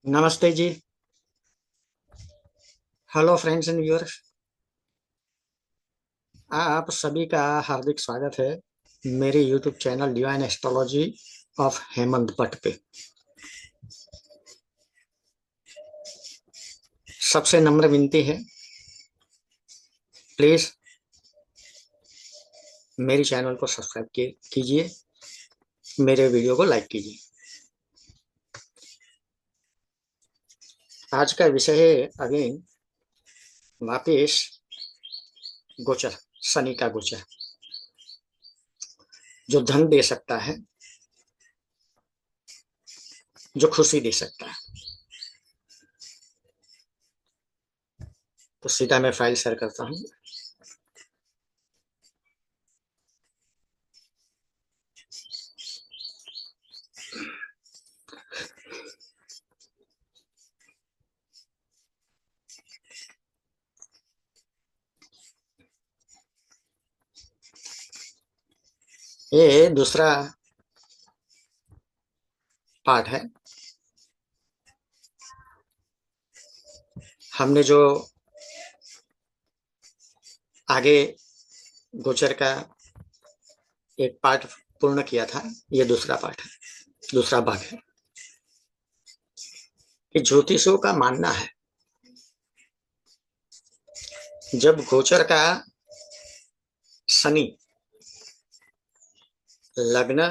नमस्ते जी। Hello friends and viewers. आप सभी का हार्दिक स्वागत है मेरे YouTube channel divine astrology of Hemant Bhatt पे। सबसे नम्र विनती है, प्लीज मेरे चैनल को सब्सक्राइब कीजिए, मेरे वीडियो को लाइक कीजिए। आज का विषय है अगेन वापिस गोचर, शनि का गोचर जो धन दे सकता है, जो खुशी दे सकता है। तो सीधा मैं फाइल शेयर करता हूँ। ये दूसरा पार्ट है। हमने जो आगे गोचर का एक पार्ट पूर्ण किया था, ये दूसरा पार्ट है, दूसरा भाग है कि ज्योतिषों का मानना है जब गोचर का शनि लग्न,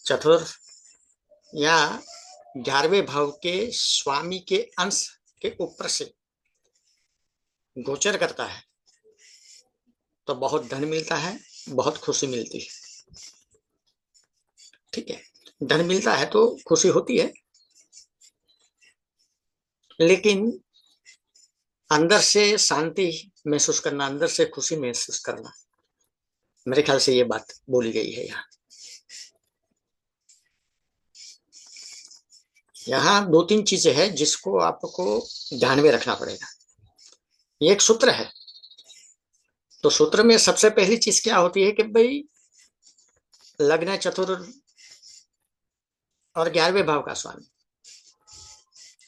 चतुर्थ या 11वें भाव के स्वामी के अंश के ऊपर से गोचर करता है तो बहुत धन मिलता है, बहुत खुशी मिलती है। ठीक है, धन मिलता है तो खुशी होती है, लेकिन अंदर से शांति महसूस करना, अंदर से खुशी महसूस करना, मेरे ख्याल से ये बात बोली गई है यहाँ। यहाँ दो तीन चीजें हैं जिसको आपको ध्यान में रखना पड़ेगा। ये एक सूत्र है, तो सूत्र में सबसे पहली चीज क्या होती है कि भाई लग्न, चतुर्थ और 11वें भाव का स्वामी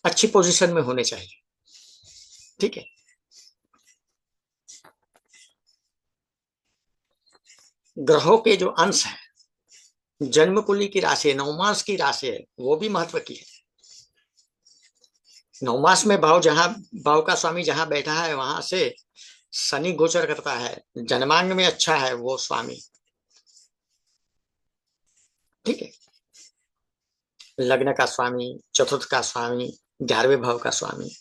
अच्छी पोजीशन में होने चाहिए। ठीक है, ग्रहों के जो अंश है, जन्म कुंडली की राशि है, नवमास की राशि है, वो भी महत्व की है। नवमास में भाव का स्वामी जहां बैठा है वहां से शनि गोचर करता है, जन्मांग में अच्छा है वो स्वामी। ठीक है, लग्न का स्वामी, चतुर्थ का स्वामी, 11वें भाव का स्वामी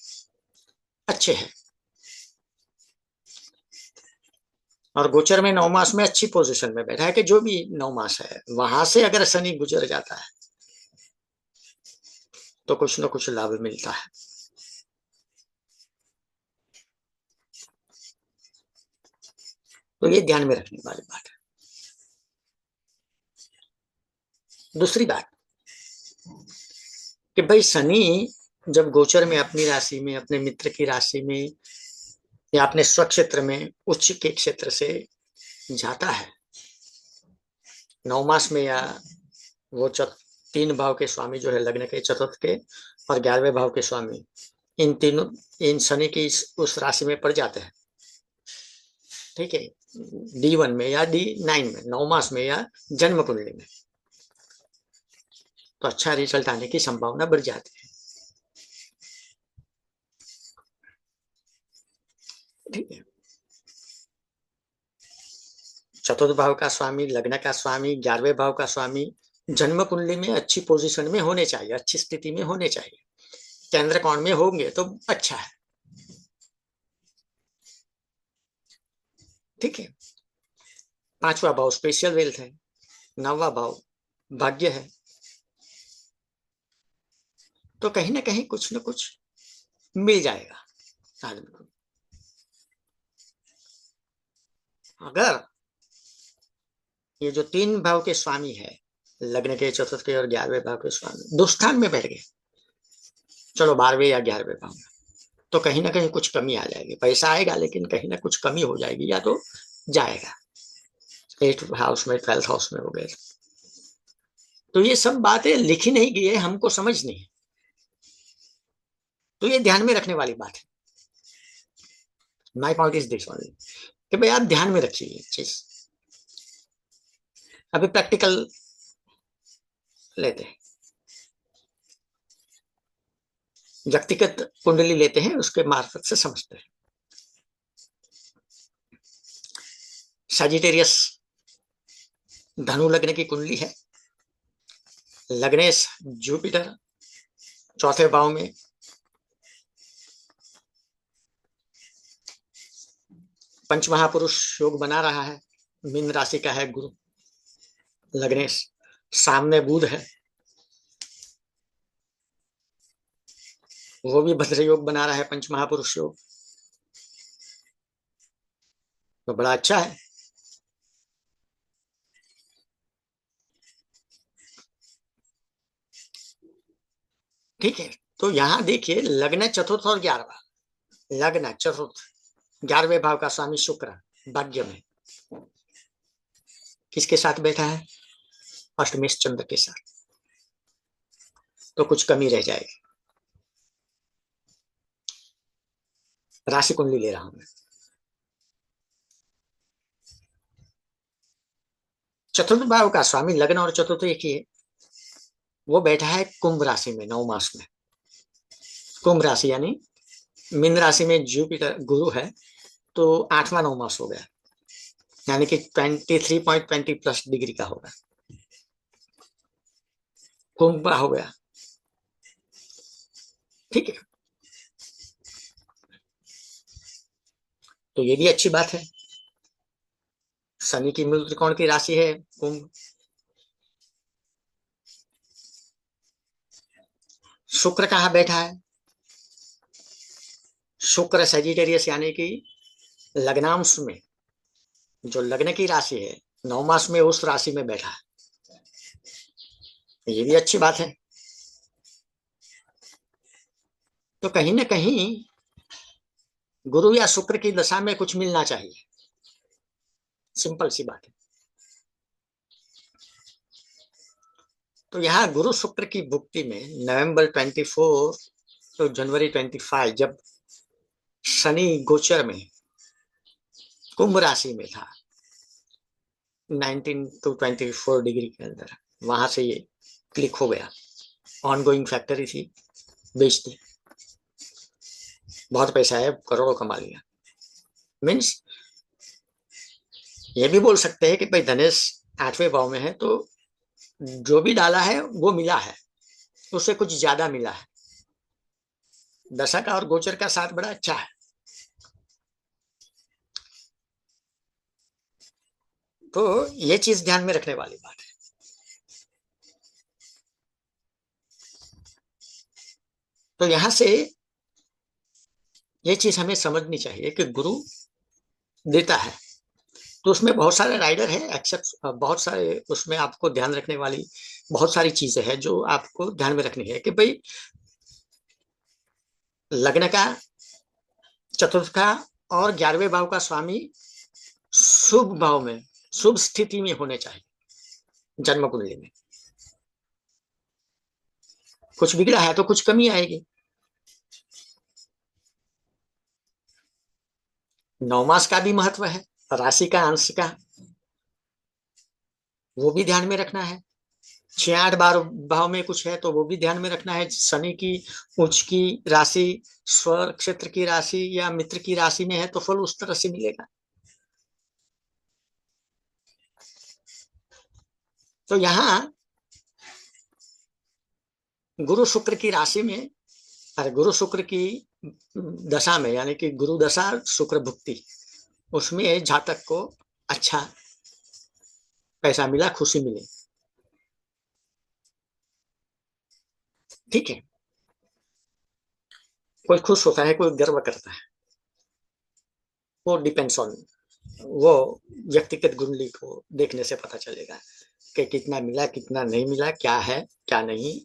अच्छे हैं, और गोचर में नवमास में अच्छी पोजीशन में बैठा है कि जो भी नवमास है वहां से अगर शनि गुजर जाता है तो कुछ ना कुछ लाभ मिलता है। तो ये ध्यान में रखने वाली बात है। दूसरी बात कि भाई शनि जब गोचर में अपनी राशि में, अपने मित्र की राशि में या अपने स्वक्षेत्र में, उच्च के क्षेत्र से जाता है नवमास में, या वो तीन भाव के स्वामी जो है, लग्न के, चतुर्थ के और 11वें भाव के स्वामी, इन तीनों, इन शनि की उस राशि में पड़ जाते हैं। ठीक है, D1 में या D9 में, नवमास में या जन्म कुंडली में, तो अच्छा रिजल्ट आने की संभावना बढ़ जाती है। ठीक है, चतुर्थ भाव का स्वामी, लग्न का स्वामी, 11वें भाव का स्वामी जन्म कुंडली में अच्छी पोजीशन में होने चाहिए, अच्छी स्थिति में होने चाहिए। केंद्र कोण में होंगे तो अच्छा है। ठीक है, पांचवा भाव स्पेशल वेल्थ है, नौवा भाव भाग्य है, तो कहीं ना कहीं कुछ ना कुछ मिल जाएगा आदमी को। अगर ये जो तीन भाव के स्वामी है, लग्न के, चतुर्थ के और 11वें भाव के स्वामी दुष्स्थान में बैठ गए, चलो 12वें या 11वें भाव में, तो कहीं ना कहीं कुछ कमी आ जाएगी। पैसा आएगा लेकिन कहीं ना कुछ कमी हो जाएगी, या तो जाएगा। 8th हाउस में, 12th हाउस में हो गए, तो ये सब बातें लिखी नहीं गई है, हमको समझनी है। तो ये ध्यान में रखने वाली बात है। My point is this only कि भाई आप ध्यान में रखिए ये चीज। अभी प्रैक्टिकल लेते हैं, व्यक्तिगत कुंडली लेते हैं, उसके मार्फत से समझते हैं। सजिटेरियस धनु लग्न की कुंडली है, लग्नेश जुपिटर चौथे भाव में, पंच महापुरुष योग बना रहा है, मीन राशि का है गुरु लग्नेश, सामने बुध है, वो भी भद्र योग बना रहा है, पंच महापुरुष योग, तो बड़ा अच्छा है। ठीक है, तो यहां देखिए लग्न चतुर्थ और 11वां, लग्न चतुर्थ 11वें भाव का स्वामी शुक्र भाग्य में किसके साथ बैठा है? अष्टमेश चंद्र के साथ, तो कुछ कमी रह जाएगी। राशि कुंडली ले रहा हूं मैं। चतुर्थ भाव का स्वामी लग्न और चतुर्थ एक ही है, वो बैठा है कुंभ राशि में 9 मास में। कुंभ राशि यानी मीन राशि में जुपिटर गुरु है, तो 8वां 9 मास हो गया, यानी कि 23.20 प्लस डिग्री का होगा, कुंभ हो गया। ठीक है, तो ये भी अच्छी बात है। शनि की मूल त्रिकोण की राशि है कुंभ, शुक्र कहाँ बैठा है? शुक्र सजिटेरियस यानी कि लग्नांश में, जो लग्न की राशि है 9 मास में उस राशि में बैठा है, ये भी अच्छी बात है। तो कहीं ना कहीं गुरु या शुक्र की दशा में कुछ मिलना चाहिए, सिंपल सी बात है। तो यहाँ गुरु शुक्र की भुक्ति में नवंबर 24 तो जनवरी 25 जब शनि गोचर में कुंभ राशि में था 19 to 24 डिग्री के अंदर, वहां से ये क्लिक हो गया। ऑनगोइंग फैक्ट्री थी, बेच दी, बहुत पैसा है, करोड़ों कमा लिया। मीन्स ये भी बोल सकते हैं कि भाई धनेश 8वें भाव में है, तो जो भी डाला है वो मिला है, उससे कुछ ज्यादा मिला है। दशा का और गोचर का साथ बड़ा अच्छा है। तो ये चीज ध्यान में रखने वाली बात है। तो यहां से ये चीज हमें समझनी चाहिए कि गुरु देता है, तो उसमें बहुत सारे राइडर है, एक्सेप्ट बहुत सारे, उसमें आपको ध्यान रखने वाली बहुत सारी चीजें हैं जो आपको ध्यान में रखनी है कि भाई लग्न का, चतुर्थ का और 11वें भाव का स्वामी शुभ भाव में, शुभ स्थिति में होने चाहिए जन्म कुंडली में। कुछ बिगड़ा है तो कुछ कमी आएगी। 9 मास का भी महत्व है, राशि का अंश का, वो भी ध्यान में रखना है। 6-8 बार भाव में कुछ है तो वो भी ध्यान में रखना है। शनि की उच्च की राशि स्वर क्षेत्र की राशि या मित्र की राशि में है तो फल उस तरह से मिलेगा। तो यहाँ गुरु शुक्र की राशि में, अरे गुरु शुक्र की दशा में, यानी कि गुरु दशा शुक्र भुक्ति, उसमें जातक को अच्छा पैसा मिला, खुशी मिली। ठीक है, कोई खुश होता है, कोई गर्व करता है, वो डिपेंड्स ऑन, वो व्यक्तिगत कुंडली को देखने से पता चलेगा कि कितना मिला, कितना नहीं मिला, क्या है क्या नहीं।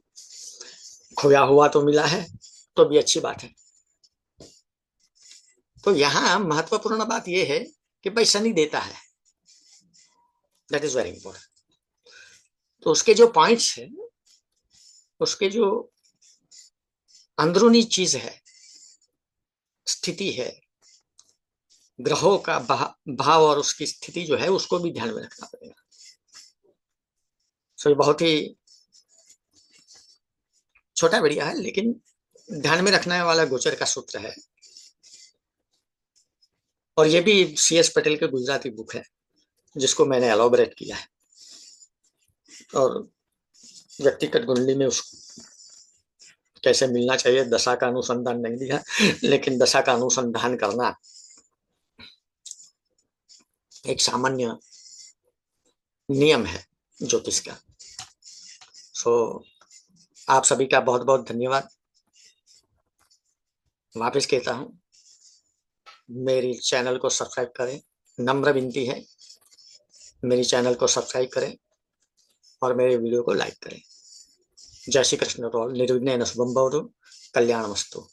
खोया हुआ तो मिला है तो भी अच्छी बात है। तो यहाँ महत्वपूर्ण बात यह है कि भाई शनि देता है, दैट इज वेरी इंपॉर्टेंट। तो उसके जो पॉइंट्स है, उसके जो अंदरूनी चीज है, स्थिति है, ग्रहों का भाव और उसकी स्थिति जो है उसको भी ध्यान में रखना पड़ेगा। सो ये बहुत ही छोटा बढ़िया है, लेकिन ध्यान में रखने वाला गोचर का सूत्र है। और ये भी CS पटेल के गुजराती बुक है, जिसको मैंने एलोबरेट किया है, और व्यक्तिगत कुंडली में उसको कैसे मिलना चाहिए, दशा का अनुसंधान नहीं दिया, लेकिन दशा का अनुसंधान करना एक सामान्य नियम है ज्योतिष का। सो आप सभी का बहुत बहुत धन्यवाद। वापस कहता हूं, मेरी चैनल को सब्सक्राइब करें, नम्र विनती है, मेरी चैनल को सब्सक्राइब करें और मेरे वीडियो को लाइक करें। जय श्री कृष्ण। निर्विघ्नेन शुभम भवतु, कल्याणमस्तु।